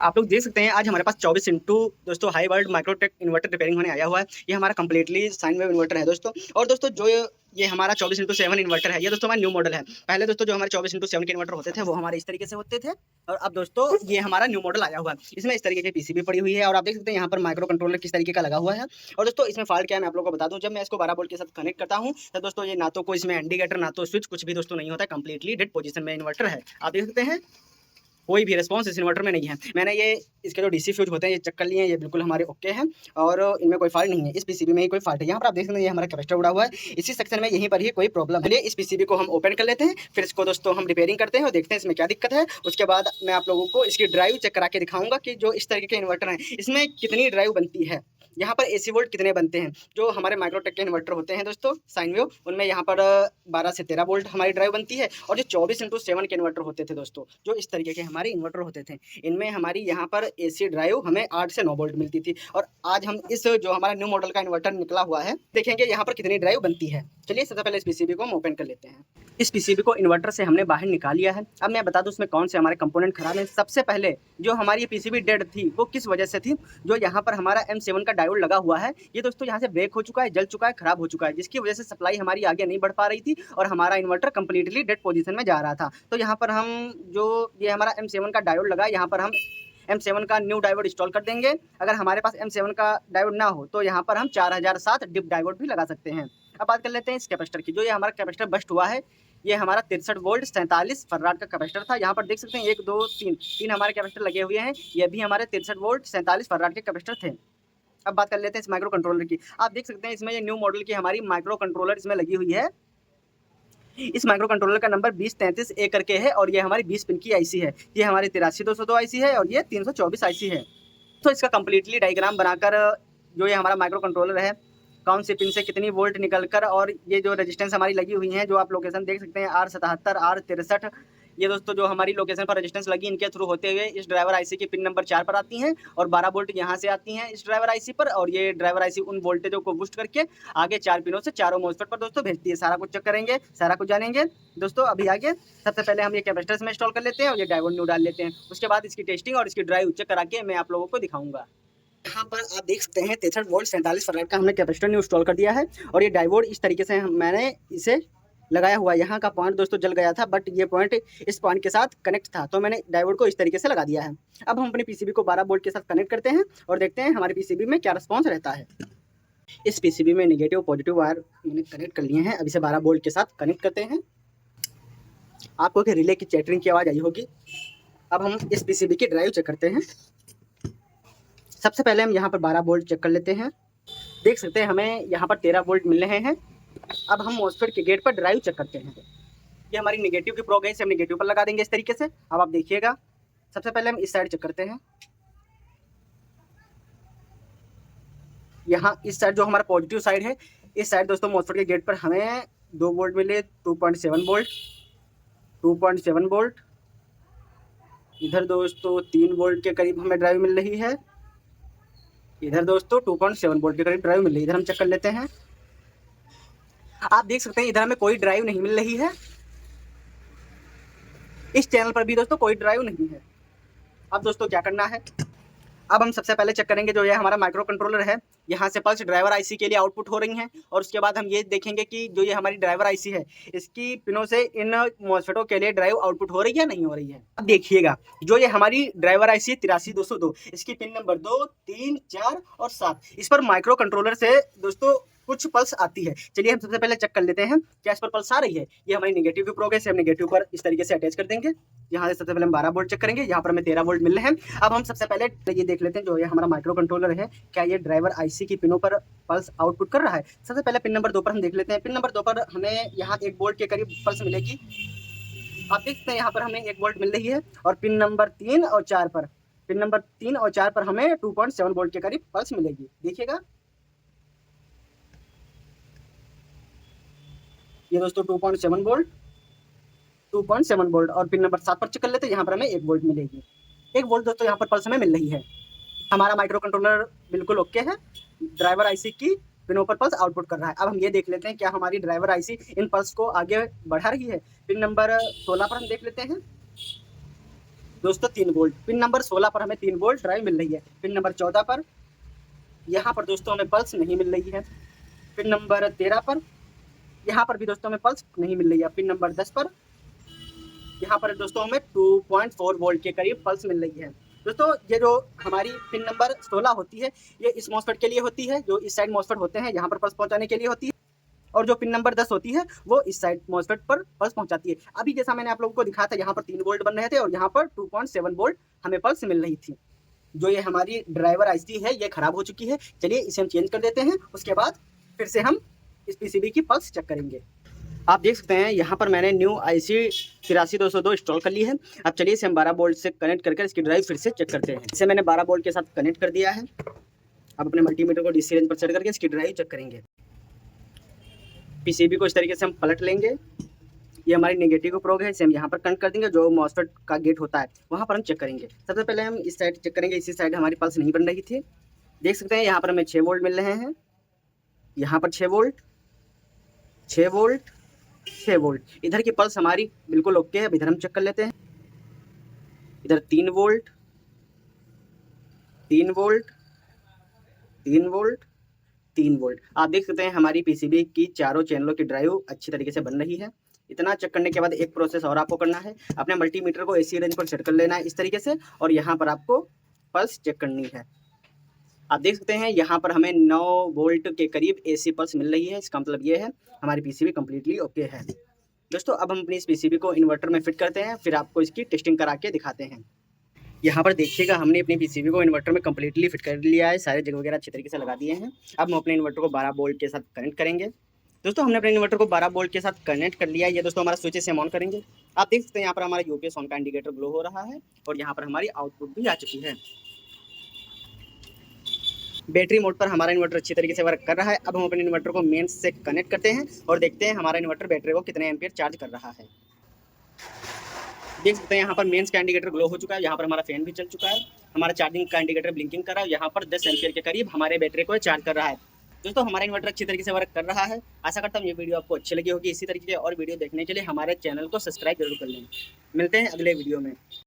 आप लोग देख सकते हैं आज हमारे पास 24 इंटू दोस्तों high world Microtek inverter repairing होने आया हुआ है। ये हमारा कंप्लीटली साइन वेव इन्वर्टर है दोस्तों। और दोस्तों जो ये हमारा 24x7 इन्वर्टर है, ये दोस्तों हमारा न्यू मॉडल है। पहले दोस्तों जो हमारे 24x7 के इन्वर्टर होते थे वो हमारे इस तरीके से होते थे, और अब दोस्तों ये हमारा न्यू मॉडल आया हुआ है। इसमें इस तरीके की पीसीबी पड़ी हुई है, और आप देख सकते हैं यहाँ पर माइक्रो कंट्रोलर किस तरीके का लगा हुआ है। और दोस्तों इसमें फॉल्ट क्या है मैं आप लोगों को बता दूं, जब मैं इसको 12 वोल्ट के साथ कनेक्ट करता हूँ तो दोस्तों ये ना तो कोई इसमें इंडिकेटर ना तो स्विच कुछ भी दोस्तों नहीं होता है। कंप्लीटली डेड पोजीशन में इन्वर्टर है, आप देख सकते हैं कोई भी रिस्पांस इस इन्वर्टर में नहीं है। मैंने ये इसके जो डीसी फ्यूज होते हैं ये चेक कर लिए हैं, ये बिल्कुल हमारे ओके हैं और इनमें कोई फॉल्ट नहीं है। इस पीसीबी में ही कोई फॉल्ट है। यहाँ पर आप देख सकते हैं ये हमारा कैपेसिटर उड़ा हुआ है, इसी सेक्शन में यहीं पर ही कोई प्रॉब्लम है। इस पीसीबी को हम ओपन कर लेते हैं, फिर इसको दोस्तों हम रिपेयरिंग करते हैं और देखते हैं इसमें क्या दिक्कत है। उसके बाद मैं आप लोगों को इसकी ड्राइव चेक करा के दिखाऊंगा कि जो इस तरीके के इन्वर्टर हैं इसमें कितनी ड्राइव बनती है, यहाँ पर एसी वोल्ट कितने बनते हैं। जो हमारे माइक्रोटेक के इन्वर्टर होते हैं दोस्तों साइन वेव, उनमें यहाँ पर 12 से 13 वोल्ट हमारी ड्राइव बनती है। और जो 24x7 के इन्वर्टर होते थे दोस्तों, जो इस तरीके के हमारे इन्वर्टर होते थे, इनमें हमारी यहाँ पर एसी ड्राइव हमें 8 से 9 वोल्ट मिलती थी। और आज हम इस जो हमारा न्यू मॉडल का इन्वर्टर निकला हुआ है देखेंगे यहाँ पर कितनी ड्राइव बनती है। चलिए सबसे पहले इस पीसीबी को हम ओपन कर लेते हैं। इस पीसीबी को इन्वर्टर से हमने बाहर निकाल लिया है। अब मैं बता दूं उसमें कौन से हमारे कंपोनेंट खराब हैं। सबसे पहले जो हमारी ये पीसीबी डेड थी वो किस वजह से थी, जो यहाँ पर हमारा M7 का डायोड लगा हुआ है ये दोस्तों यहाँ से ब्रेक हो चुका है, जल चुका है, खराब हो चुका है, जिसकी वजह से सप्लाई हमारी आगे नहीं बढ़ पा रही थी और हमारा इन्वर्टर कंप्लीटली डेड पोजीशन में जा रहा था। तो यहाँ पर हम जो ये हमारा M7 का डायोड लगा, यहाँ पर हम M7 का न्यू डायोड इंस्टॉल कर देंगे। अगर हमारे पास M7 का डायोड ना हो तो यहाँ पर हम 4007 डिप डायोड भी लगा सकते हैं। अब बात कर लेते हैं इस कैपेसिटर की। जो ये हमारा कैपेसिटर बस्ट हुआ है, ये हमारा 63 वोल्ट 47 फराड का कैपेसिटर था। यहाँ पर देख सकते हैं 1 2 3 हमारे कैपेसिटर लगे हुए हैं, ये भी हमारे 63 वोल्ट 47 फराड के कैपेसिटर थे। अब बात कर लेते हैं इस माइक्रो कंट्रोलर की। आप देख सकते हैं इसमें ये न्यू मॉडल की हमारी माइक्रो कंट्रोलर इसमें लगी हुई है। इस माइक्रो कंट्रोलर का नंबर 2033A करके है और ये हमारी 20 पिन की आईसी है। ये हमारी 83202 आईसी है और ये 324 आईसी है। तो इसका कंप्लीटली डायग्राम बनाकर जो ये हमारा माइक्रो कंट्रोलर है कौन सी पिन से कितनी वोल्ट निकलकर, और ये जो रेजिस्टेंस हमारी लगी हुई है जो आप लोकेशन देख सकते हैं R77 R63, ये दोस्तों जो हमारी लोकेशन पर रेजिस्टेंस लगी इनके थ्रू होते हुए इस ड्राइवर आईसी की पिन नंबर 4 पर आती हैं और 12 वोल्ट यहाँ से आती हैं इस ड्राइवर आईसी पर, और ये ड्राइवर आईसी उन वोल्टेजों को बूस्ट करके आगे 4 पिनों से चारों मॉसफेट पर दोस्तों भेजती है। सारा कुछ चेक करेंगे, सारा कुछ जानेंगे दोस्तों। अभी आगे सबसे पहले हम ये कैपेसिटर में इंस्टॉल कर लेते हैं और ये डायोड न्यू डाल लेते हैं। उसके बाद इसकी टेस्टिंग और इसकी ड्राइव चेक करा के मैं आप लोगों को दिखाऊंगा। यहाँ पर आप देख सकते हैं 63 वोल्ट 47 फराड का हमने कैपेसिटर न्यू इंस्टॉल कर दिया है और ये डायोड इस तरीके से मैंने इसे लगाया हुआ है। यहाँ का पॉइंट दोस्तों जल गया था, बट ये पॉइंट इस पॉइंट के साथ कनेक्ट था, तो मैंने डायोड को इस तरीके से लगा दिया है। अब हम अपने पीसीबी को 12 वोल्ट के साथ कनेक्ट करते हैं और देखते हैं हमारे पीसीबी में क्या रिस्पॉन्स रहता है। इस पीसीबी में नेगेटिव पॉजिटिव वायर मैंने कनेक्ट कर लिए हैं। अब इसे 12 वोल्ट के साथ कनेक्ट करते हैं। आपको कि रिले की चैटरिंग की आवाज़ आई होगी। अब हम इस पीसीबी की ड्राइव चेक करते हैं। सबसे पहले हम यहाँ पर 12 वोल्ट चेक कर लेते हैं। देख सकते हैं हमें यहाँ पर 13 वोल्ट मिल रहे हैं। अब हम मॉसफेट के गेट पर ड्राइव चेक करते हैं। ये हमारी नेगेटिव की प्रोग है, इसे हम नेगेटिव पर लगा देंगे इस तरीके से। अब आप देखिएगा सबसे पहले हम इस साइड चेक करते हैं। यहाँ इस साइड जो हमारा पॉजिटिव साइड है, इस साइड दोस्तों मॉसफेट के गेट पर हमें 2 वोल्ट मिले, 2.7 वोल्ट 2.7 वोल्ट। इधर दोस्तों 3 वोल्ट के करीब हमें ड्राइव मिल रही है। इधर दोस्तों 2.7 वोल्ट के करीब ड्राइव मिल रही है। इधर हम चेक कर लेते हैं। आप देख सकते हैं इधर हमें कोई ड्राइव नहीं मिल रही है। इस चैनल पर भी दोस्तों कोई ड्राइव नहीं है। अब दोस्तों क्या करना है, अब हम सबसे पहले चेक करेंगे जो ये हमारा माइक्रो कंट्रोलर है, यहाँ से पल्स ड्राइवर आईसी के लिए आउटपुट हो रही हैं। और उसके बाद हम ये देखेंगे कि जो ये हमारी ड्राइवर आईसी है इसकी पिनों से इन मॉसफेटों के लिए ड्राइव आउटपुट हो रही है नहीं हो रही है। अब देखिएगा जो ये हमारी ड्राइवर आईसी 83202, इसकी पिन नंबर 2 3 4 और 7, इस पर माइक्रो कंट्रोलर से दोस्तों कुछ पल्स आती है। चलिए हम सबसे पहले चेक कर लेते हैं क्या इस पर पल्स आ रही है। ये हमारी नेगेटिव की प्रोग है, इसे हम नेगेटिव पर इस तरीके से अटैच कर देंगे। यहाँ से सबसे पहले हम 12 वोल्ट चेक करेंगे, यहाँ पर हमें 13 वोल्ट मिल रहे हैं। अब हम सबसे पहले ये देख लेते हैं जो ये हमारा माइक्रो कंट्रोलर है क्या ये ड्राइवर आईसी की पिनों पर पल्स आउटपुट कर रहा है। सबसे पहले पिन नंबर 2 पर हम देख लेते हैं। पिन नंबर 2 पर हमें यहाँ 1 वोल्ट के करीब पल्स मिलेगी। आप देख सकते हैं यहाँ पर हमें 1 वोल्ट मिल रही है। और पिन नंबर 3 और 4 पर, पिन नंबर 3 और 4 पर हमें 2.7 वोल्ट के करीब पल्स मिलेगी। देखिएगा ये दोस्तों 2.7 वोल्ट 2.7 वोल्ट। और पिन नंबर 7 पर चेक कर लेते हैं, यहाँ पर हमें 1 वोल्ट मिलेगी। 1 वोल्ट दोस्तों यहाँ पर पल्स हमें मिल रही है। हमारा माइक्रो कंट्रोलर बिल्कुल ओके है, ड्राइवर आईसी की पिनों पर पल्स आउटपुट कर रहा है। अब हम ये देख लेते हैं क्या हमारी ड्राइवर आईसी इन पल्स को आगे बढ़ा रही है। पिन नंबर 16 पर हम देख लेते हैं। दोस्तों 3 वोल्ट। पिन नंबर 16 पर हमें 3 वोल्ट ड्राइव मिल रही है। पिन नंबर 14 पर यहाँ पर दोस्तों हमें पल्स नहीं मिल रही है। पिन नंबर 13 पर यहाँ पर भी दोस्तों हमें पल्स नहीं मिल रही है। पिन नंबर 10 पर यहाँ पर दोस्तों हमें 2.4 वोल्ट के करीब पल्स मिल रही है। दोस्तों ये जो हमारी पिन नंबर 16 होती है ये इस मॉसफेट के लिए होती है, जो इस साइड मॉसफेट होते हैं यहाँ पर पल्स पहुंचाने के लिए होती है, और जो पिन नंबर 10 होती है वो इस साइड मॉसफेट पर पल्स पहुंचाती है। अभी जैसा मैंने आप लोगों को दिखाया था यहाँ पर 3 वोल्ट बन रहे थे और यहाँ पर 2.7 वोल्ट हमें पल्स मिल रही थी। जो ये हमारी ड्राइवर आईसी है ये खराब हो चुकी है। चलिए इसे हम चेंज कर देते हैं, उसके बाद फिर से हम इस पीसीबी की पल्स चेक करेंगे। आप देख सकते हैं यहाँ पर मैंने न्यू आईसी 83202 इंस्टॉल कर ली है। अब चलिए इसे हम 12 वोल्ट से कनेक्ट करके इसकी ड्राइव फिर से चेक करते हैं। इसे मैंने 12 वोल्ट के साथ कनेक्ट कर दिया है। अब अपने मल्टीमीटर को डीसी रेंज पर सेट करके इसकी ड्राइव चेक करेंगे। पीसीबी को इस तरीके से हम पलट लेंगे। ये हमारी नेगेटिव प्रोग है, इसे हम यहाँ पर कनेक्ट कर देंगे। जो मॉसफेट का गेट होता है वहाँ पर हम चेक करेंगे। सबसे पहले हम इस साइड चेक करेंगे। इसी साइड हमारी पल्स नहीं बन रही थी। देख सकते हैं यहाँ पर हमें 6 वोल्ट मिल रहे हैं। यहाँ पर 6 वोल्ट, 6 वोल्ट, 6 वोल्ट। इधर की पल्स हमारी बिल्कुल ओके है। अब इधर हम चेक कर लेते हैं। इधर 3 वोल्ट, 3 वोल्ट, 3 वोल्ट, 3 वोल्ट। आप देख सकते हैं हमारी पीसीबी की चारों चैनलों की ड्राइव अच्छी तरीके से बन रही है। इतना चेक करने के बाद एक प्रोसेस और आपको करना है। अपने मल्टीमीटर को एसी रेंज पर सेट कर लेना है इस तरीके से, और यहाँ पर आपको पल्स चेक करनी है। आप देख सकते हैं यहाँ पर हमें 9 वोल्ट के करीब एसी पल्स मिल रही है। इसका मतलब ये है हमारी पीसीबी कम्प्लीटली ओके है। दोस्तों अब हम अपनी इस पीसीबी को इन्वर्टर में फिट करते हैं, फिर आपको इसकी टेस्टिंग करा के दिखाते हैं। यहाँ पर देखिएगा हमने अपनी पीसीबी को इन्वर्टर में कम्प्लीटली फिट कर लिया है। सारे जग वगैरह अच्छे तरीके से लगा दिए हैं। अब हम अपने इन्वर्टर को 12 वोल्ट के साथ कनेक्ट करेंगे। दोस्तों हमने अपने इन्वर्टर को 12 वोल्ट के साथ कनेक्ट कर लिया है। ये दोस्तों हमारा स्विच से हम ऑन करेंगे। आप देख सकते हैं यहाँ पर हमारा यूपीएस ऑन का इंडिकेटर ग्लो हो रहा है और यहाँ पर हमारी आउटपुट भी आ चुकी है। बैटरी मोड पर हमारा इन्वर्टर अच्छी तरीके से वर्क कर रहा है। अब हम अपने इन्वर्टर को मेंस से कनेक्ट करते हैं और देखते हैं हमारा इन्वर्टर बैटरी को कितने एम्पियर चार्ज कर रहा है। देख सकते हैं यहाँ पर मेंस का इंडिकेटर ग्लो हो चुका है। यहाँ पर हमारा फैन भी चल चुका है। हमारा चार्जिंग का इंडिकेटर ब्लिंकिंग कर रहा है। यहाँ पर 10 एम्पियर के करीब हमारे बैटरी को चार्ज कर रहा है। दोस्तों हमारा इन्वर्टर अच्छी तरीके से वर्क कर रहा है। आशा करता हूँ ये वीडियो आपको अच्छी लगी होगी। इसी तरीके के और वीडियो देखने के लिए हमारे चैनल को सब्सक्राइब जरूर कर लें। मिलते हैं अगले वीडियो में।